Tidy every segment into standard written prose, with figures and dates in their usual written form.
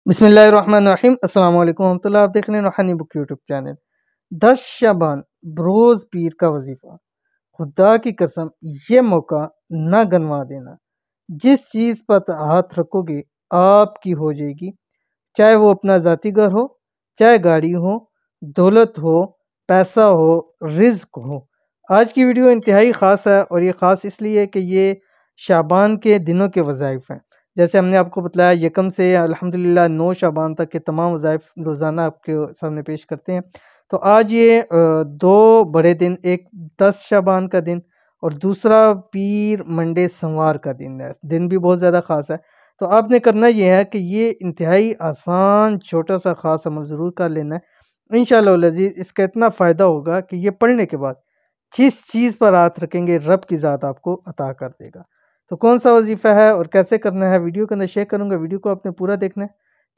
बिस्मिल्लाहिर्रहमानिर्रहीम अस्सलाम वालेकुम रहमतुल्लाह। आप देख रहे हैं रूहानी बुक यूट्यूब चैनल। 10 शाबान बरोज़ पीर का वजीफ़ा। खुदा की कसम ये मौका ना गंवा देना। जिस चीज़ पर हाथ रखोगे आपकी हो जाएगी, चाहे वो अपना ज़ाती घर हो, चाहे गाड़ी हो, दौलत हो, पैसा हो, रिज़्क हो। आज की वीडियो इंतहाई ख़ास है और ये ख़ास इसलिए कि ये शाबान के दिनों के वज़ाइफ़ हैं। जैसे हमने आपको बतलाया यकम से अल्हम्दुलिल्लाह 9 शाबान तक के तमाम वज़ाइफ़ रोज़ाना आपके सामने पेश करते हैं। तो आज ये 2 बड़े दिन, एक 10 शाबान का दिन और दूसरा पीर मंडे सोमवार का दिन है। दिन भी बहुत ज़्यादा ख़ास है। तो आपने करना ये है कि ये इंतहाई आसान छोटा-सा ख़ास अमल ज़रूर कर लेना है। इंशाअल्लाह वल अज़ीज़ इसका इतना फ़ायदा होगा कि ये पढ़ने के बाद जिस चीज़ पर हाथ रखेंगे रब की ज़ात आपको अता कर देगा। तो कौन-सा वज़ीफ़ा है और कैसे करना है वीडियो के अंदर शेयर करूँगा, वीडियो को आपने पूरा देखना है।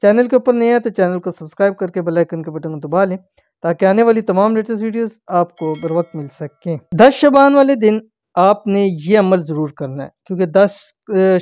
चैनल के ऊपर नए हैं तो चैनल को सब्सक्राइब करके बेल आइकन के बटन को दबा लें ताकि आने वाली तमाम लेटेस्ट वीडियोज़ आपको बर वक़्त मिल सकें। 10 शाबान वाले दिन आपने ये अमल ज़रूर करना है क्योंकि 10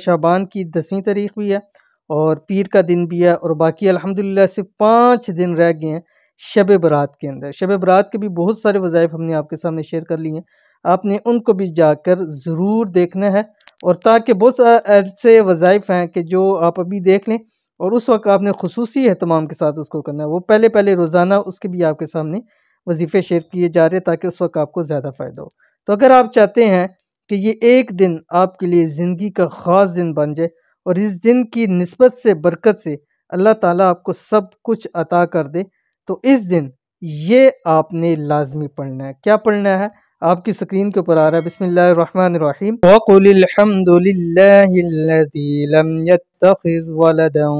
शाबान की 10वीं तारीख़ भी है और पीर का दिन भी है और बाकी अल्हम्दुलिल्लाह सिर्फ़ 5 दिन रह गए हैं शब बरात के अंदर। शब बरात के भी बहुत सारे वज़ाइफ़ हमने आपके सामने शेयर कर लिए हैं। आपने उनको भी जाकर ज़रूर देखना है और ताकि बहुत ऐसे वज़ाइफ़ हैं कि जो आप अभी देख लें और उस वक़्त आपने ख़ुसूसी एहतमाम के साथ उसको करना है। वो पहले-पहले रोज़ाना उसके भी आपके सामने वज़ीफ़े शेयर किए जा रहे हैं ताकि उस वक़्त आपको ज़्यादा फ़ायदा हो। तो अगर आप चाहते हैं कि ये एक दिन आपके लिए ज़िंदगी का ख़ास दिन बन जाए और इस दिन की निस्बत से बरकत से अल्लाह ताला आपको सब कुछ अता कर दे, तो इस दिन ये आपने लाज़मी पढ़ना है। क्या पढ़ना है? आपकी स्क्रीन के ऊपर आ रहा है बिस्मिल्लाहिर्रहमानिर्रहीम। वक़ुलिल हम्दुलिल्लाहिल्लज़ी लम यत्तख़िज़ वलदन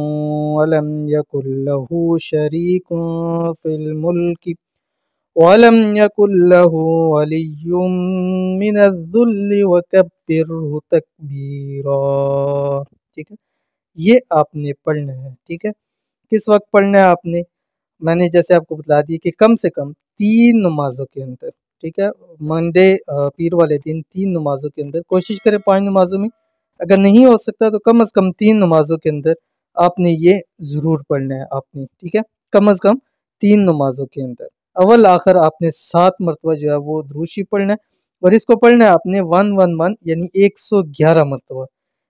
वलम यकुल लहू शरीकुन फ़िल मुल्क वलम यकुल लहू वलिय्युम मिनज़्ज़ुल्लि वकब्बिरहु तकबीरा। ठीक है? ये आपने पढ़ना है। ठीक है? किस वक़्त पढ़ना है आपने? मैंने जैसे आपको बता दिया कि कम से कम 3 नमाज़ों के अंदर, ठीक है? मंडे पीर वाले दिन 3 नमाज़ों के अंदर कोशिश करें 5 नमाज़ों में, अगर नहीं हो सकता तो कम से कम 3 नमाज़ों के अंदर आपने ये ज़रूर पढ़ना है आपने, ठीक है? कम से कम 3 नमाज़ों के अंदर। अव्वल आखिर आपने 7 मरतबा जो है वो दुरूद शरीफ पढ़ना है और इसको पढ़ना है आपने 111 यानी 111 मरतबा।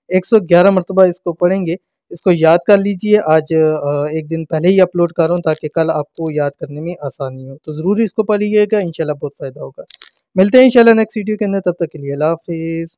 111 मरतबा इसको पढ़ेंगे। इसको याद कर लीजिए। आज एक दिन पहले ही अपलोड कर रहा हूँ ताकि कल आपको याद करने में आसानी हो। तो ज़रूर इसको पढ़िएगा, इंशाल्लाह बहुत फ़ायदा होगा। मिलते हैं इंशाल्लाह नेक्स्ट वीडियो के अंदर, तब तक के लिए अल्लाह हाफ़िज़।